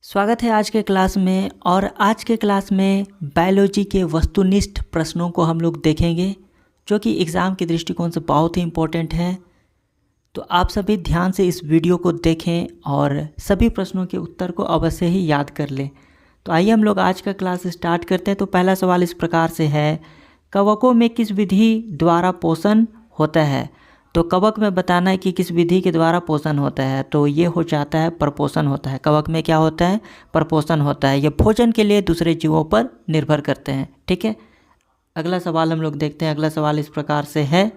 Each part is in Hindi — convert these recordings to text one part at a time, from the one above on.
स्वागत है आज के क्लास में। और आज के क्लास में बायोलॉजी के वस्तुनिष्ठ प्रश्नों को हम लोग देखेंगे जो कि एग्ज़ाम के दृष्टिकोण से बहुत ही इम्पोर्टेंट हैं। तो आप सभी ध्यान से इस वीडियो को देखें और सभी प्रश्नों के उत्तर को अवश्य ही याद कर लें। तो आइए हम लोग आज का क्लास स्टार्ट करते हैं। तो पहला सवाल इस प्रकार से है, कवकों में किस विधि द्वारा पोषण होता है? तो कवक में बताना है कि किस विधि के द्वारा पोषण होता है। तो ये हो जाता है प्रपोषण होता है। कवक में क्या होता है? प्रपोषण होता है। ये भोजन के लिए दूसरे जीवों पर निर्भर करते हैं। ठीक है, अगला सवाल हम लोग देखते हैं। अगला सवाल इस प्रकार से है,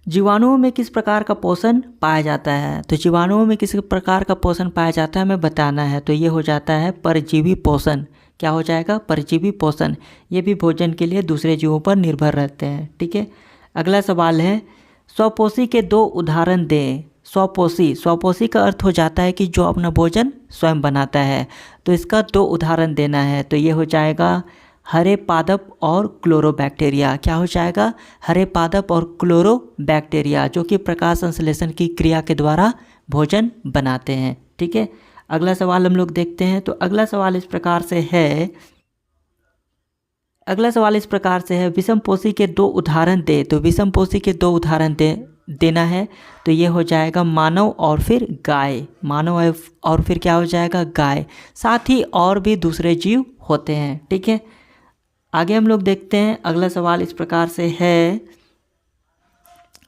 जीवाणुओं में किस प्रकार का पोषण पाया जाता है? तो जीवाणुओं में किस प्रकार का पोषण पाया जाता है हमें बताना है। तो ये हो जाता है परजीवी पोषण। क्या हो जाएगा? परजीवी पोषण। ये भी भोजन के लिए दूसरे जीवों पर निर्भर रहते हैं। ठीक है, अगला सवाल है, स्वपोषी के दो उदाहरण दें। स्वपोषी का अर्थ हो जाता है कि जो अपना भोजन स्वयं बनाता है। तो इसका दो उदाहरण देना है। तो ये हो जाएगा हरे पादप और क्लोरोबैक्टीरिया। क्या हो जाएगा? हरे पादप और क्लोरोबैक्टीरिया, जो कि प्रकाश संश्लेषण की क्रिया के द्वारा भोजन बनाते हैं। ठीक है, अगला सवाल हम लोग देखते हैं। तो अगला सवाल इस प्रकार से है, विषमपोषी के दो उदाहरण दे। तो विषमपोषी के दो उदाहरण देना है। तो ये हो जाएगा मानव और फिर गाय। मानव और फिर क्या हो जाएगा? गाय। साथ ही और भी दूसरे जीव होते हैं। ठीक है, आगे हम लोग देखते हैं। अगला सवाल इस प्रकार से है,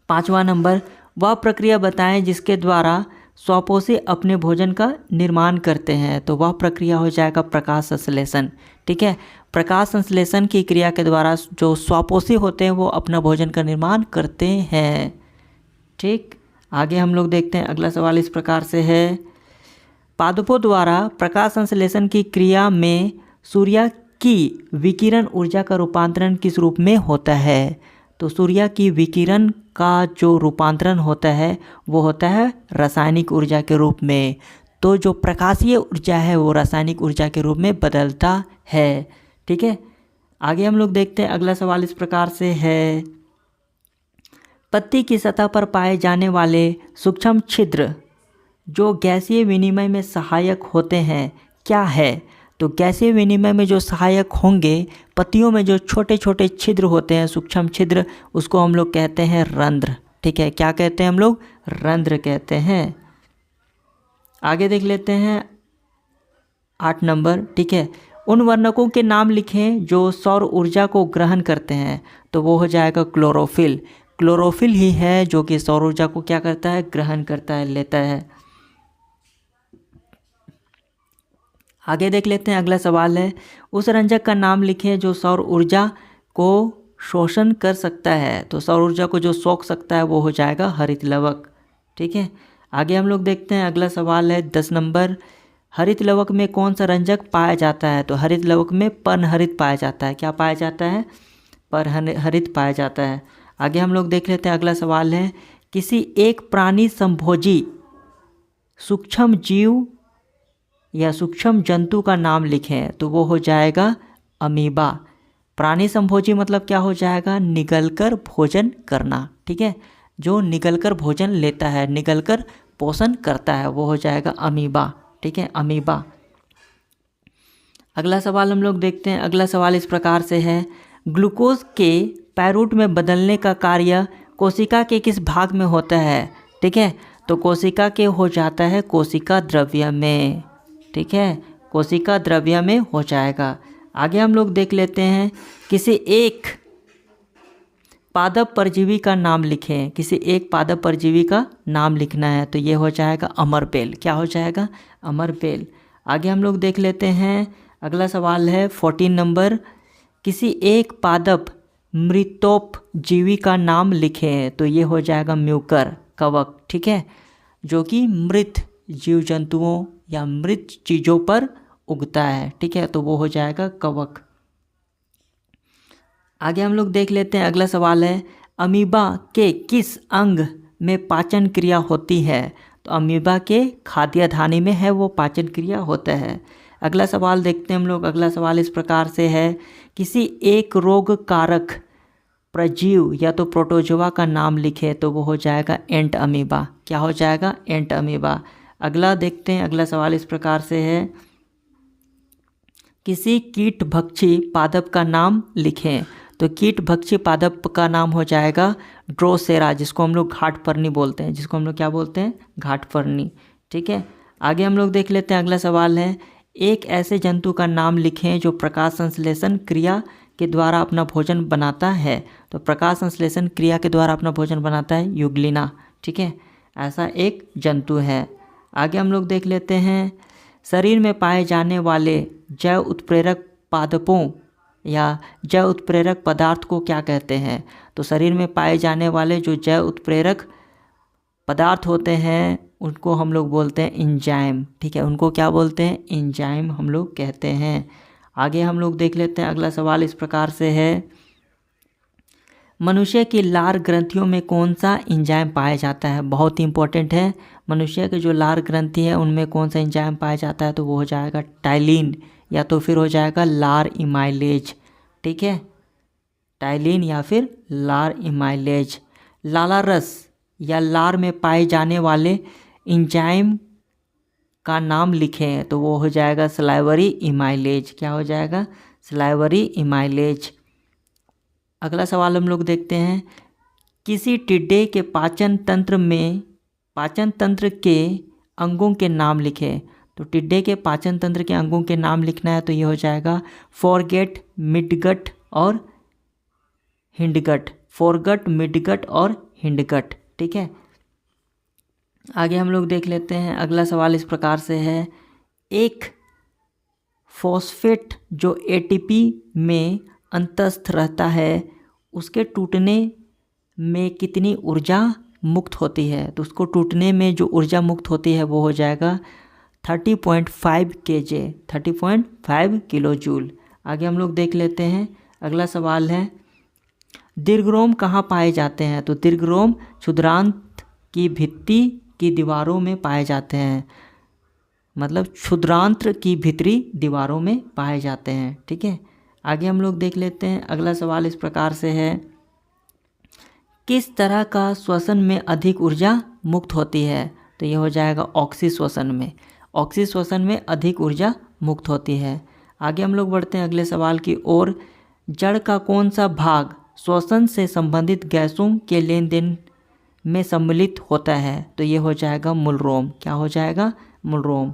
5वां नंबर, वह प्रक्रिया बताएं जिसके द्वारा स्वपोषी अपने भोजन का निर्माण करते हैं। तो वह प्रक्रिया हो जाएगा प्रकाश संश्लेषण। ठीक है, प्रकाश संश्लेषण की क्रिया के द्वारा जो स्वपोषी होते हैं वो अपना भोजन का निर्माण करते हैं। ठीक, आगे हम लोग देखते हैं। अगला सवाल इस प्रकार से है, पादपों द्वारा प्रकाश संश्लेषण की क्रिया में सूर्य की विकिरण ऊर्जा का रूपांतरण किस रूप में होता है? तो सूर्य की विकिरण का जो रूपांतरण होता है वो होता है रासायनिक ऊर्जा के रूप में। तो जो प्रकाशीय ऊर्जा है वो रासायनिक ऊर्जा के रूप में बदलता है। ठीक है, आगे हम लोग देखते हैं। अगला सवाल इस प्रकार से है, पत्ती की सतह पर पाए जाने वाले सूक्ष्म छिद्र जो गैसीय विनिमय में सहायक होते हैं क्या है? तो गैसीय विनिमय में जो सहायक होंगे, पत्तियों में जो छोटे छोटे छिद्र होते हैं, सूक्ष्म छिद्र, उसको हम लोग कहते हैं रंध्र। ठीक है, क्या कहते हैं हम लोग? रंध्र कहते हैं। आगे देख लेते हैं 8 नंबर। ठीक है, उन वर्णकों के नाम लिखें जो सौर ऊर्जा को ग्रहण करते हैं। तो वो हो जाएगा क्लोरोफिल। क्लोरोफिल ही है जो कि सौर ऊर्जा को क्या करता है? ग्रहण करता है, लेता है। आगे देख लेते हैं। अगला सवाल है, उस रंजक का नाम लिखें जो सौर ऊर्जा को शोषण कर सकता है। तो सौर ऊर्जा को जो सोख सकता है वो हो जाएगा हरित लवक। ठीक है, आगे हम लोग देखते हैं। अगला सवाल है 10 नंबर, हरित लवक में कौन सा रंजक पाया जाता है? तो हरित लवक में पर्णहरित पाया जाता है। क्या पाया जाता है? पर्णहरित पाया जाता है। आगे हम लोग देख लेते हैं। अगला सवाल है, किसी एक प्राणी संभोजी सूक्ष्म जीव या सूक्ष्म जंतु का नाम लिखें। तो वो हो जाएगा अमीबा। प्राणी संभोजी मतलब क्या हो जाएगा? निगलकर भोजन करना। ठीक है, जो निगलकर भोजन लेता है, निगलकर पोषण करता है, वो हो जाएगा अमीबा। ठीक है, अमीबा। अगला सवाल हम लोग देखते हैं। अगला सवाल इस प्रकार से है, ग्लूकोज के पायरूट में बदलने का कार्य कोशिका के किस भाग में होता है? ठीक है, तो कोशिका के हो जाता है कोशिका द्रव्य में। ठीक है, कोशिका द्रव्य में हो जाएगा। आगे हम लोग देख लेते हैं, किसी एक पादप परजीवी का नाम लिखें। किसी एक पादप परजीवी का नाम लिखना है। तो ये हो जाएगा अमरबेल। क्या हो जाएगा? अमरबेल। आगे हम लोग देख लेते हैं। अगला सवाल है 14 नंबर, किसी एक पादप मृतोपजीवी का नाम लिखें। तो ये हो जाएगा म्यूकर, कवक। ठीक है, जो कि मृत जीव जंतुओं या मृत चीज़ों पर उगता है। ठीक है, तो वो हो जाएगा कवक। आगे हम लोग देख लेते हैं। अगला सवाल है, अमीबा के किस अंग में पाचन क्रिया होती है? तो अमीबा के खाद्य धानी में है वो पाचन क्रिया होता है। अगला सवाल देखते हैं हम लोग। अगला सवाल इस प्रकार से है, किसी एक रोग कारक प्रजीव या तो प्रोटोजोआ का नाम लिखे। तो वो हो जाएगा एंट अमीबा। क्या हो जाएगा? एंट अमीबा। अगला देखते हैं, अगला सवाल इस प्रकार से है, किसी कीटभक्षी पादप का नाम लिखें। तो कीटभक्षी पादप का नाम हो जाएगा ड्रोसेरा, जिसको हम लोग घाटफरनी बोलते हैं, जिसको हम लोग क्या बोलते हैं, घाटफरनी। ठीक है, आगे हम लोग देख लेते हैं। अगला सवाल है, एक ऐसे जंतु का नाम लिखें जो प्रकाश संश्लेषण क्रिया के द्वारा अपना भोजन बनाता है। तो प्रकाश संश्लेषण क्रिया के द्वारा अपना भोजन बनाता है यूग्लिना। ठीक है, ऐसा एक जंतु है। आगे हम लोग देख लेते हैं, शरीर में पाए जाने वाले जैव उत्प्रेरक पादपों या जैव उत्प्रेरक पदार्थ को क्या कहते हैं। तो शरीर में पाए जाने वाले जो जैव उत्प्रेरक पदार्थ होते हैं उनको हम लोग बोलते हैं एंजाइम। ठीक है, उनको क्या बोलते हैं, एंजाइम हम लोग कहते हैं। आगे हम लोग देख लेते हैं। अगला सवाल इस प्रकार से है, मनुष्य की लार ग्रंथियों में कौन सा एंजाइम पाया जाता है। बहुत ही इंपॉर्टेंट है, मनुष्य के जो लार ग्रंथि है उनमें कौन सा एंजाइम पाया जाता है। तो वो हो जाएगा टाइलिन या तो फिर हो जाएगा लार इमाइलेज। ठीक है, टाइलिन या फिर लार इमाइलेज। लालारस या लार में पाए जाने वाले एंजाइम का नाम लिखें। तो वो हो जाएगा सलाइवरी इमाइलेज। क्या हो जाएगा, सलाइवरी इमाइलेज। अगला सवाल हम लोग देखते हैं, किसी टिड्डे के पाचन तंत्र के अंगों के नाम लिखें। तो टिड्डे के पाचन तंत्र के अंगों के नाम लिखना है। तो ये हो जाएगा फोरगेट, मिडगट और हिंडगट। फोरगट, मिडगट और हिंडगट। ठीक है, आगे हम लोग देख लेते हैं। अगला सवाल इस प्रकार से है, एक फॉस्फेट जो एटीपी में अंतस्थ रहता है उसके टूटने में कितनी ऊर्जा मुक्त होती है। तो उसको टूटने में जो ऊर्जा मुक्त होती है वो हो जाएगा 30.5 kJ, 30.5 किलो जूल। आगे हम लोग देख लेते हैं। अगला सवाल है, दीर्घरोम कहाँ पाए जाते हैं। तो दीर्घरोम क्षुद्रांत की भित्ति की दीवारों में पाए जाते हैं, मतलब क्षुद्रांत्र की भीतरी दीवारों में पाए जाते हैं। ठीक है, आगे हम लोग देख लेते हैं। अगला सवाल इस प्रकार से है, किस तरह का श्वसन में अधिक ऊर्जा मुक्त होती है। तो ये हो जाएगा ऑक्सी श्वसन में। ऑक्सी श्वसन में अधिक ऊर्जा मुक्त होती है। आगे हम लोग बढ़ते हैं अगले सवाल की ओर, जड़ का कौन सा भाग श्वसन से संबंधित गैसों के लेन देन में सम्मिलित होता है। तो ये हो जाएगा मूलरोम। क्या हो जाएगा, मूलरोम।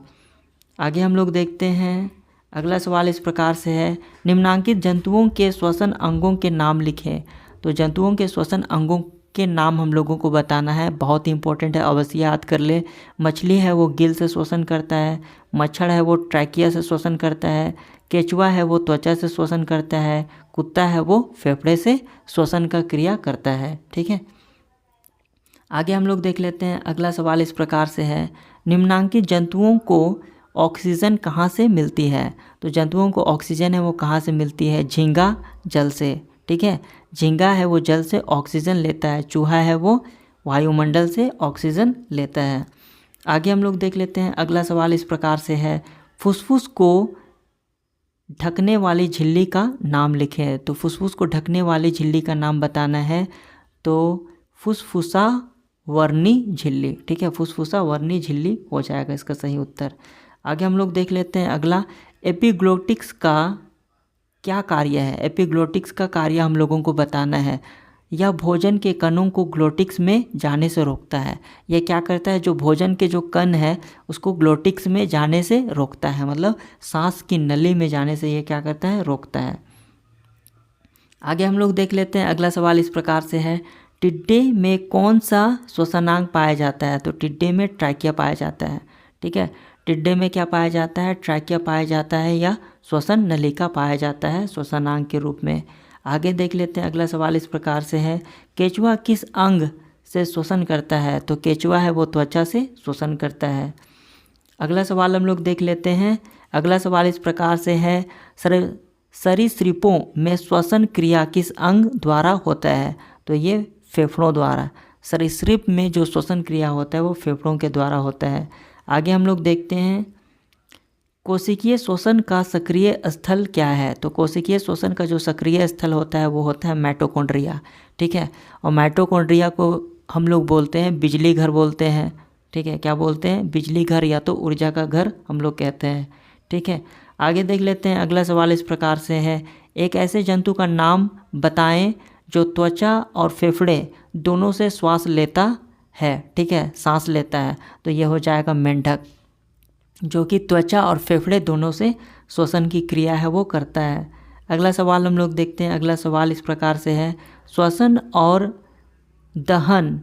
आगे हम लोग देखते हैं। अगला सवाल इस प्रकार से है, निम्नांकित जंतुओं के श्वसन अंगों के नाम लिखें। तो जंतुओं के श्वसन अंगों के नाम हम लोगों को बताना है, बहुत ही इंपॉर्टेंट है, अवश्य याद कर ले। मछली है वो गिल से श्वसन करता है, मच्छर है वो ट्रैकिया से श्वसन करता है, केचुआ है वो त्वचा से श्वसन करता है, कुत्ता है वो फेफड़े से श्वसन का क्रिया करता है। ठीक है, आगे हम लोग देख लेते हैं। अगला सवाल इस प्रकार से है, निम्नांकित जंतुओं को ऑक्सीजन कहाँ से मिलती है। तो जंतुओं को ऑक्सीजन है वो कहाँ से मिलती है, झींगा जल से। ठीक है, झींगा है वो जल से ऑक्सीजन लेता है, चूहा है वो वायुमंडल से ऑक्सीजन लेता है। आगे हम लोग देख लेते हैं। अगला सवाल इस प्रकार से है, फुसफुस को ढकने वाली झिल्ली का नाम लिखें। तो फुसफुस को ढकने वाली झिल्ली का नाम बताना है। तो फुसफुसा वर्णी झिल्ली। ठीक है, फुसफुसा वर्णी झिल्ली हो जाएगा इसका सही उत्तर। आगे हम लोग देख लेते हैं। अगला, एपिग्लोटिक्स का क्या कार्य है। एपिग्लोटिक्स का कार्य हम लोगों को बताना है। यह भोजन के कणों को ग्लोटिक्स में जाने से रोकता है। यह क्या करता है, जो भोजन के जो कण है उसको ग्लोटिक्स में जाने से रोकता है, मतलब सांस की नली में जाने से ये क्या करता है, रोकता है। आगे हम लोग देख लेते हैं। अगला सवाल इस प्रकार से है, टिड्डे में कौन सा श्वसनांग पाया जाता है। तो टिड्डे में ट्रैकिया पाया जाता है। ठीक है, टिड्डे में क्या पाया जाता है, ट्रैकिया पाया जाता है या श्वसन नलिका पाया जाता है श्वसनांग के रूप में। आगे देख लेते हैं। अगला सवाल इस प्रकार से है, केचुआ किस अंग से श्वसन करता है। तो केचुआ है वो त्वचा से श्वसन करता है। अगला सवाल हम लोग देख लेते हैं। अगला सवाल इस प्रकार से है, सरीसृपों में श्वसन क्रिया किस अंग द्वारा होता है। तो ये फेफड़ों द्वारा। सरीसृप में जो श्वसन क्रिया होता है वो फेफड़ों के द्वारा होता है। आगे हम लोग देखते हैं, कोशिकीय श्वसन का सक्रिय स्थल क्या है। तो कोशिकीय श्वसन का जो सक्रिय स्थल होता है वो होता है माइटोकॉन्ड्रिया। ठीक है, और माइटोकॉन्ड्रिया को हम लोग बोलते हैं बिजली घर बोलते हैं। ठीक है, क्या बोलते हैं, बिजली घर या तो ऊर्जा का घर हम लोग कहते हैं। ठीक है, आगे देख लेते हैं। अगला सवाल इस प्रकार से है, एक ऐसे जंतु का नाम बताएं जो त्वचा और फेफड़े दोनों से श्वास लेता है। ठीक है, सांस लेता है, तो ये हो जाएगा मेंढक, जो कि त्वचा और फेफड़े दोनों से श्वसन की क्रिया है वो करता है। अगला सवाल हम लोग देखते हैं। अगला सवाल इस प्रकार से है, श्वसन और दहन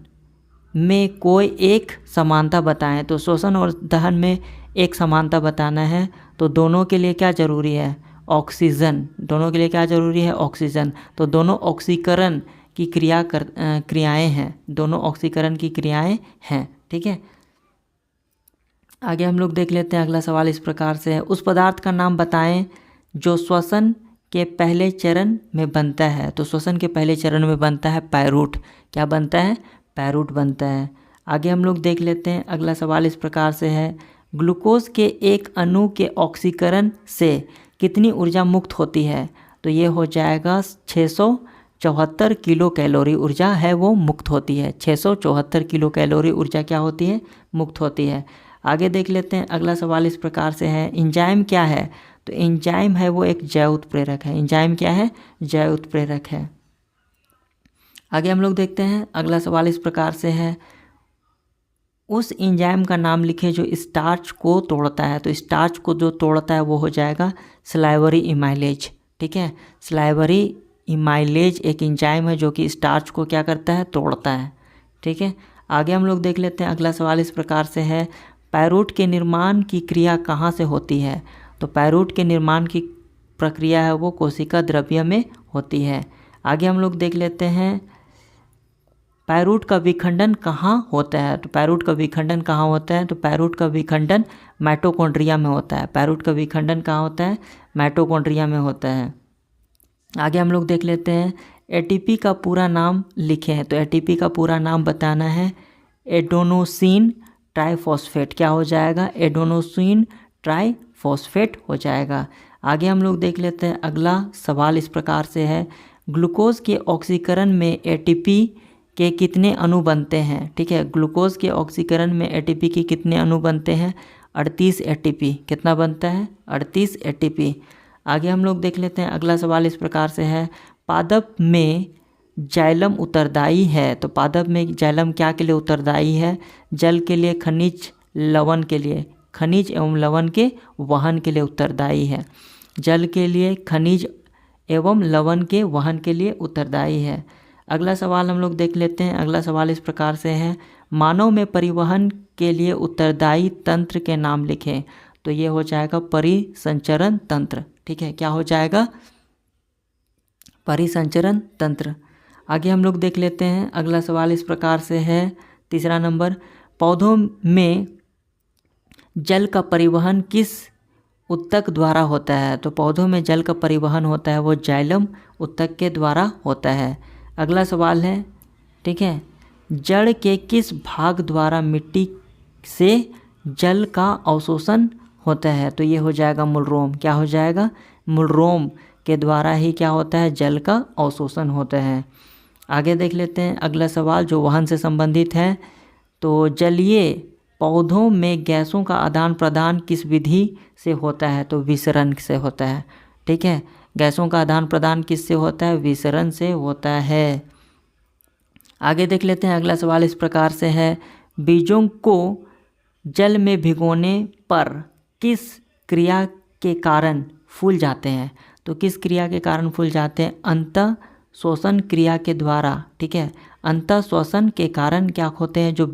में कोई एक समानता बताएं। तो श्वसन और दहन में एक समानता बताना है, तो दोनों के लिए क्या ज़रूरी है, ऑक्सीजन। दोनों के लिए क्या ज़रूरी है, ऑक्सीजन। तो दोनों ऑक्सीकरण की क्रियाएं हैं, दोनों ऑक्सीकरण की क्रियाएं हैं। ठीक है, आगे हम लोग देख लेते हैं। अगला सवाल इस प्रकार से है, उस पदार्थ का नाम बताएं जो श्वसन के पहले चरण में बनता है। तो श्वसन के पहले चरण में बनता है पैरूट। क्या बनता है, पैरूट बनता है। आगे हम लोग देख लेते हैं। अगला सवाल इस प्रकार से है, ग्लूकोज के एक अणु के ऑक्सीकरण से कितनी ऊर्जा मुक्त होती है। तो ये हो जाएगा 674 किलो कैलोरी ऊर्जा है वो मुक्त होती है। 674 किलो कैलोरी ऊर्जा क्या होती है, मुक्त होती है। आगे देख लेते हैं। अगला सवाल इस प्रकार से है, एंजाइम क्या है। तो एंजाइम है वो एक जैव उत्प्रेरक है। एंजाइम क्या है, जैव उत्प्रेरक है। आगे हम लोग देखते हैं। अगला सवाल इस प्रकार से है, उस एंजाइम का नाम लिखें जो स्टार्च को तोड़ता है। तो स्टार्च को जो तोड़ता है वो हो जाएगा सलाइवरी इमाइलेज। ठीक है, सलाइवरी इमाइलेज एक एंजाइम है जो कि स्टार्च को क्या करता है, तोड़ता है। ठीक है, आगे हम लोग देख लेते हैं। अगला सवाल इस प्रकार से है, पैरूट के निर्माण की क्रिया कहाँ से होती है। तो पैरूट के निर्माण की प्रक्रिया है वो कोशिका द्रव्य में होती है। आगे हम लोग देख लेते हैं, पैरूट का विखंडन कहाँ होता है। तो पैरूट का विखंडन कहाँ होता है। तो पैरूट का विखंडन माइटोकॉन्ड्रिया में होता है। पैरूट का विखंडन कहाँ होता है, माइटोकॉन्ड्रिया में होता है। आगे हम लोग देख लेते हैं, एटीपी का पूरा नाम लिखें। तो एटीपी का पूरा नाम बताना है एडोनोसिन ट्राइफॉस्फेट। क्या हो जाएगा, एडोनोसिन ट्राइफॉस्फेट हो जाएगा। आगे हम लोग देख लेते हैं। अगला सवाल इस प्रकार से है, ग्लूकोज के ऑक्सीकरण में एटीपी के कितने अणु बनते हैं। ठीक है, ग्लूकोज के ऑक्सीकरण में एटीपी के कितने अणु बनते हैं, 38 एटीपी। कितना बनता है, 38 एटीपी। आगे हम लोग देख लेते हैं। अगला सवाल इस प्रकार से है, पादप में जाइलम उत्तरदायी है। तो पादप में जाइलम क्या के लिए उत्तरदायी है, जल के लिए, खनिज लवण के लिए, खनिज एवं लवण के वहन के लिए उत्तरदायी है। जल के लिए, खनिज एवं लवण के वहन के लिए उत्तरदायी है। अगला सवाल हम लोग देख लेते हैं। अगला सवाल इस प्रकार से है, मानव में परिवहन के लिए उत्तरदायी तंत्र के नाम लिखें। तो ये हो जाएगा परिसंचरण तंत्र। ठीक है, क्या हो जाएगा, परिसंचरण तंत्र। आगे हम लोग देख लेते हैं। अगला सवाल इस प्रकार से है, तीसरा नंबर, पौधों में जल का परिवहन किस उत्तक द्वारा होता है। तो पौधों में जल का परिवहन होता है वो जाइलम उत्तक के द्वारा होता है। अगला सवाल है, ठीक है, जड़ के किस भाग द्वारा मिट्टी से जल का अवशोषण होता है। तो ये हो जाएगा मूलरोम। क्या हो जाएगा, मूलरोम के द्वारा ही क्या होता है, जल का अवशोषण होता है। आगे देख लेते हैं। अगला सवाल जो वहन से संबंधित है, तो जलीय पौधों में गैसों का आदान प्रदान किस विधि से होता है। तो विसरण से होता है। ठीक है, गैसों का आदान प्रदान किससे होता है, विसरण से होता है। आगे देख लेते हैं। अगला सवाल इस प्रकार से है, बीजों को जल में भिगोने पर किस क्रिया के कारण फूल जाते हैं। तो किस क्रिया के कारण फूल जाते हैं, अंतः श्वसन क्रिया के द्वारा। ठीक है, अंतः श्वसन के कारण क्या होते हैं, जो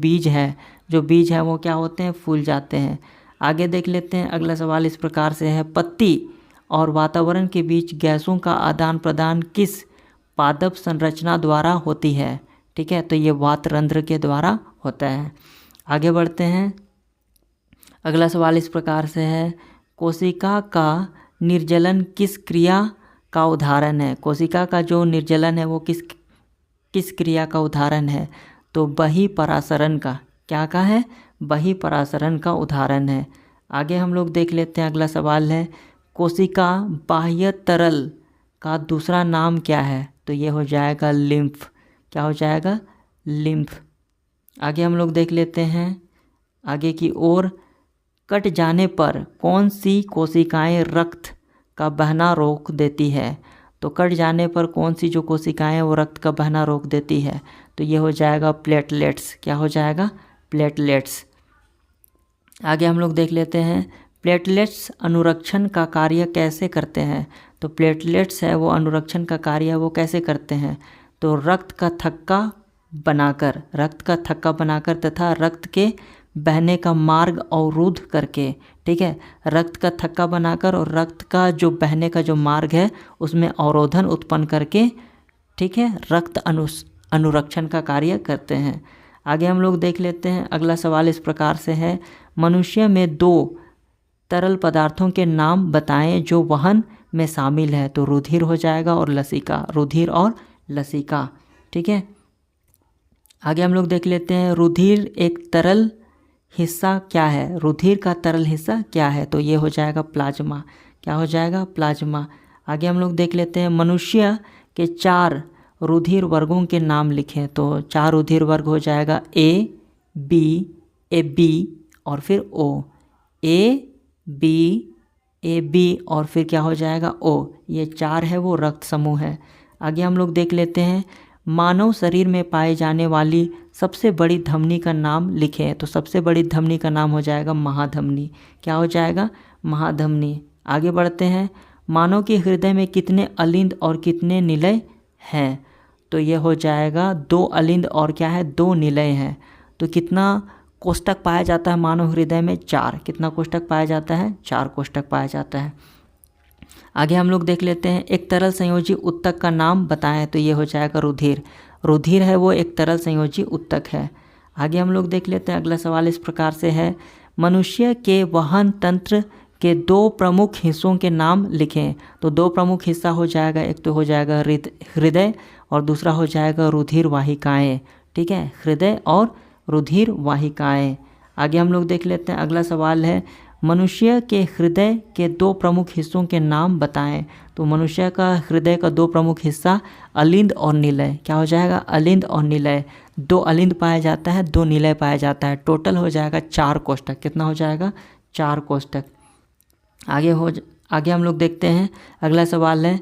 बीज है वो क्या होते हैं, फूल जाते हैं। आगे देख लेते हैं। अगला सवाल इस प्रकार से है, पत्ती और वातावरण के बीच गैसों का आदान प्रदान किस पादप संरचना द्वारा होती है। ठीक है, तो ये वातरंध्र के द्वारा होता है। आगे बढ़ते हैं। अगला सवाल इस प्रकार से है, कोशिका का निर्जलन किस क्रिया का उदाहरण है। कोशिका का जो निर्जलन है वो किस क्रिया का उदाहरण है। तो बहिःपरासरण का, क्या का है, बहिःपरासरण का उदाहरण है। आगे हम लोग देख लेते हैं। अगला सवाल है, कोशिका बाह्य तरल का दूसरा नाम क्या है। तो ये हो जाएगा लिम्फ। क्या हो जाएगा, लिम्फ। आगे हम लोग देख लेते हैं। आगे की ओर कट जाने पर कौन सी कोशिकाएं रक्त का बहना रोक देती है? तो कट जाने पर कौन सी जो कोशिकाएं हैं वो रक्त का बहना रोक देती है? तो ये हो जाएगा प्लेटलेट्स। क्या हो जाएगा? प्लेटलेट्स। आगे हम लोग देख लेते हैं प्लेटलेट्स अनुरक्षण का कार्य कैसे करते हैं। तो प्लेटलेट्स है वो अनुरक्षण का कार्य वो कैसे करते हैं? तो रक्त का थक्का बनाकर तथा रक्त के बहने का मार्ग अवरुद्ध करके, ठीक है, रक्त का थक्का बनाकर और रक्त का जो बहने का जो मार्ग है उसमें अवरोधन उत्पन्न करके, ठीक है, रक्त अनुरक्षण का कार्य करते हैं। आगे हम लोग देख लेते हैं अगला सवाल इस प्रकार से है, मनुष्य में 2 तरल पदार्थों के नाम बताएं जो वहन में शामिल है। तो रुधिर हो जाएगा और लसिका, रुधिर और लसिका, ठीक है। आगे हम लोग देख लेते हैं रुधिर एक तरल हिस्सा क्या है? रुधिर का तरल हिस्सा क्या है? तो ये हो जाएगा प्लाज्मा। क्या हो जाएगा? प्लाज्मा। आगे हम लोग देख लेते हैं मनुष्य के 4 रुधिर वर्गों के नाम लिखें। तो 4 रुधिर वर्ग हो जाएगा ए बी और फिर ओ। ए बी और फिर क्या हो जाएगा? ओ। ये 4 है वो रक्त समूह है। आगे हम लोग देख लेते हैं मानव शरीर में पाई जाने वाली सबसे बड़ी धमनी का नाम लिखें। तो सबसे बड़ी धमनी का नाम हो जाएगा महाधमनी। क्या हो जाएगा? महाधमनी। आगे बढ़ते हैं मानव के हृदय में कितने अलिंद और कितने निलय हैं? तो ये हो जाएगा 2 अलिंद और क्या है? 2 निलय हैं। तो कितना कोष्ठक पाया जाता है मानव हृदय में? 4। कितना कोष्ठक पाया जाता है? 4 कोष्ठक पाया जाता है। आगे हम लोग देख लेते हैं एक तरल संयोजी उत्तक का नाम बताएं। तो ये हो जाएगा रुधिर। रुधिर है वो एक तरल संयोजी उत्तक है। आगे हम लोग देख लेते हैं अगला सवाल इस प्रकार से है, मनुष्य के वहन तंत्र के 2 प्रमुख हिस्सों के नाम लिखें। तो 2 प्रमुख हिस्सा हो जाएगा, एक तो हो जाएगा हृदय और दूसरा हो जाएगा रुधिर वाहिकाएँ, ठीक है, हृदय और रुधिर वाहिकाएँ। आगे हम लोग देख लेते हैं अगला सवाल है मनुष्य के हृदय के 2 प्रमुख हिस्सों के नाम बताएं। तो मनुष्य का हृदय का 2 प्रमुख हिस्सा अलिंद और निलय। क्या हो जाएगा? अलिंद और निलय। 2 अलिंद पाया जाता है, 2 निलय पाया जाता है। टोटल हो जाएगा 4 कोष्ठक। कितना हो जाएगा? 4 कोष्ठक। आगे हम लोग देखते हैं अगला सवाल है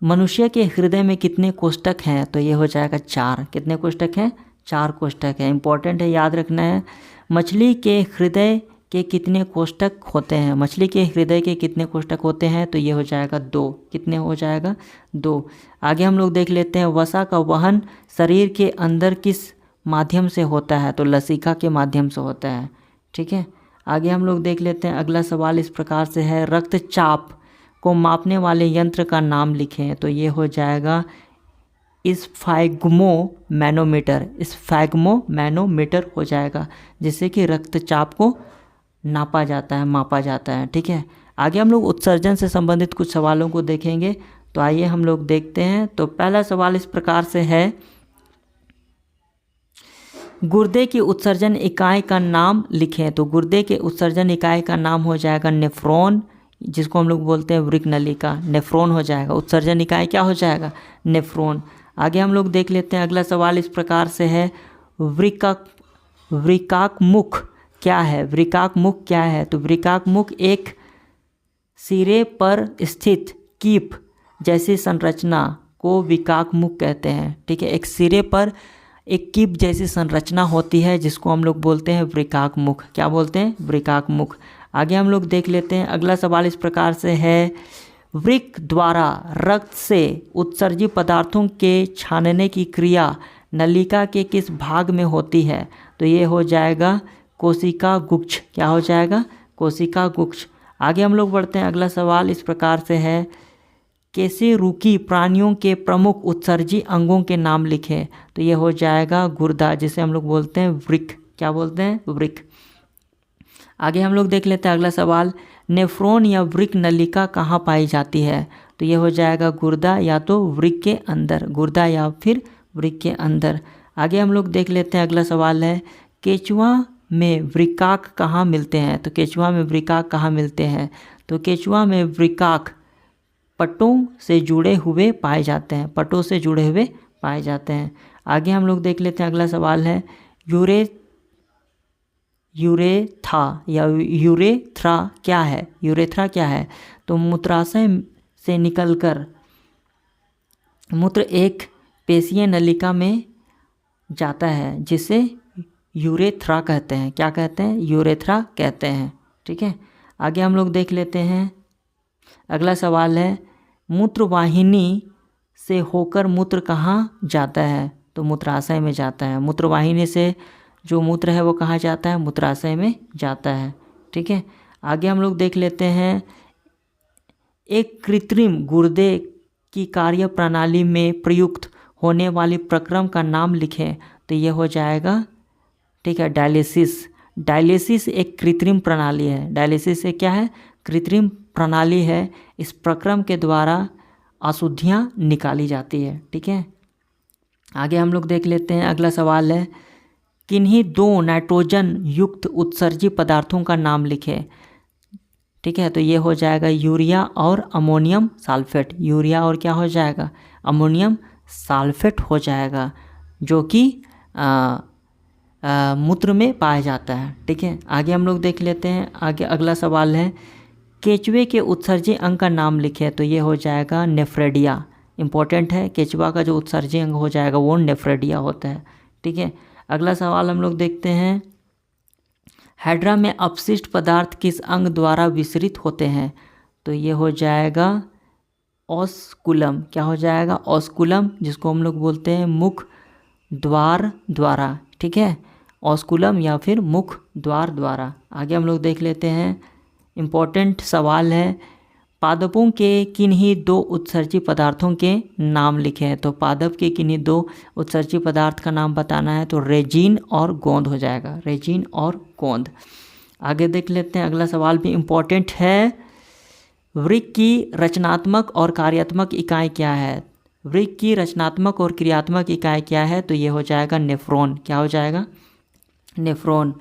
मनुष्य के हृदय में कितने कोष्ठक हैं? तो ये हो जाएगा 4। कितने कोष्ठक हैं? 4 कोष्ठक है। इंपॉर्टेंट है, याद रखना है। मछली के हृदय के कितने कोष्ठक होते हैं? मछली के हृदय के कितने कोष्ठक होते हैं? तो ये हो जाएगा 2। कितने हो जाएगा? 2। आगे हम लोग देख लेते हैं वसा का वहन शरीर के अंदर किस माध्यम से होता है? तो लसिका के माध्यम से होता है, ठीक है। आगे हम लोग देख लेते हैं अगला सवाल इस प्रकार से है रक्तचाप को मापने वाले यंत्र का नाम लिखें। तो ये हो जाएगा स्फैग्मोमैनोमीटर हो जाएगा, जिससे कि रक्तचाप को नापा जाता है, मापा जाता है, ठीक है। आगे हम लोग उत्सर्जन से संबंधित कुछ सवालों को देखेंगे। तो आइए हम लोग देखते हैं। तो पहला सवाल इस प्रकार से है गुर्दे की उत्सर्जन इकाई का नाम लिखें। तो गुर्दे के उत्सर्जन इकाई का नाम हो जाएगा नेफ्रॉन, जिसको हम लोग बोलते हैं वृक्क नलिका। नेफ्रॉन हो जाएगा। उत्सर्जन इकाई क्या हो जाएगा? नेफ्रॉन। आगे हम लोग देख लेते हैं अगला सवाल इस प्रकार से है वृक्काक मुख क्या है? वृक्काक मुख क्या है? तो वृक्काक मुख एक सिरे पर स्थित कीप जैसी संरचना को वृक्काक मुख कहते हैं, ठीक है। एक सिरे पर एक कीप जैसी संरचना होती है जिसको हम लोग बोलते हैं वृक्काक मुख। क्या बोलते हैं? वृक्काक मुख। आगे हम लोग देख लेते हैं अगला सवाल इस प्रकार से है वृक्क द्वारा रक्त से उत्सर्जित पदार्थों के छानने की क्रिया नलिका के किस भाग में होती है? तो ये हो जाएगा कोशिका गुच्छ। क्या हो जाएगा? कोशिका गुच्छ। आगे हम लोग बढ़ते हैं अगला सवाल इस प्रकार से है कशेरुकी प्राणियों के प्रमुख उत्सर्जी अंगों के नाम लिखें। तो ये हो जाएगा गुर्दा, जिसे हम लोग बोलते हैं वृक्क। क्या बोलते हैं? वृक्क। आगे हम लोग देख लेते हैं अगला सवाल नेफ्रॉन या वृक्क नलिका कहाँ पाई जाती है? तो ये हो जाएगा गुर्दा या तो वृक्क के अंदर, गुर्दा या फिर वृक्क के अंदर। आगे हम लोग देख लेते हैं अगला सवाल है केचुआ में वृक्काक कहाँ मिलते हैं? तो केचुआ में वृक्काक कहाँ मिलते हैं? तो केचुआ में वृक्काक पट्टों से जुड़े हुए पाए जाते हैं, पट्टों से जुड़े हुए पाए जाते हैं। आगे हम लोग देख लेते हैं, अगला सवाल है यूरेथा या यूरेथ्रा क्या है। यूरेथ्रा क्या है? तो मूत्राशय से निकलकर मूत्र एक पेशीय नलिका में जाता है जिसे यूरेथ्रा कहते हैं। क्या कहते हैं? यूरेथ्रा कहते हैं। ठीक है, आगे हम लोग देख लेते हैं, अगला सवाल है मूत्रवाहिनी से होकर मूत्र कहाँ जाता है? तो मूत्राशय में जाता है। मूत्रवाहिनी से जो मूत्र है वो कहाँ जाता है? मूत्राशय में जाता है। ठीक है, आगे हम लोग देख लेते हैं, एक कृत्रिम गुर्दे की कार्य प्रणाली में प्रयुक्त होने वाली प्रक्रम का नाम लिखें। तो ये हो जाएगा, ठीक है, डायलिसिस। डायलिसिस एक कृत्रिम प्रणाली है। डायलिसिस एक क्या है? कृत्रिम प्रणाली है। इस प्रक्रम के द्वारा अशुद्धियाँ निकाली जाती है। ठीक है, आगे हम लोग देख लेते हैं, अगला सवाल है किन्हीं दो नाइट्रोजन युक्त उत्सर्जी पदार्थों का नाम लिखें। ठीक है, तो ये हो जाएगा यूरिया और अमोनियम सल्फेट। यूरिया और क्या हो जाएगा? अमोनियम सल्फेट हो जाएगा, जो कि मूत्र में पाया जाता है। ठीक है, आगे हम लोग देख लेते हैं, आगे अगला सवाल है केचुए के उत्सर्जी अंग का नाम लिखें। तो ये हो जाएगा नेफ्रेडिया। इंपॉर्टेंट है, केचुआ का जो उत्सर्जी अंग हो जाएगा वो नेफ्रेडिया होता है। ठीक है, अगला सवाल हम लोग देखते हैं, हाइड्रा में अपशिष्ट पदार्थ किस अंग द्वारा विसरित होते हैं? तो ये हो जाएगा ऑस्कुलम। क्या हो जाएगा? ऑस्कुलम, जिसको हम लोग बोलते हैं मुख द्वार द्वारा। ठीक है, ऑस्कुलम या फिर मुख द्वार द्वारा। आगे हम लोग देख लेते हैं, इम्पोर्टेंट सवाल है पादपों के किन्हीं दो उत्सर्जी पदार्थों के नाम लिखें। तो पादप के किन्हीं दो उत्सर्जी पदार्थ का नाम बताना है, तो रेजिन और गोंद हो जाएगा। रेजिन और गोंद। आगे देख लेते हैं, अगला सवाल भी इम्पोर्टेंट है, वृक्क की रचनात्मक और कार्यात्मक इकाई क्या है? वृक्क की रचनात्मक और क्रियात्मक इकाई क्या है? तो ये हो जाएगा नेफ्रॉन। क्या हो जाएगा? नेफ्रॉन।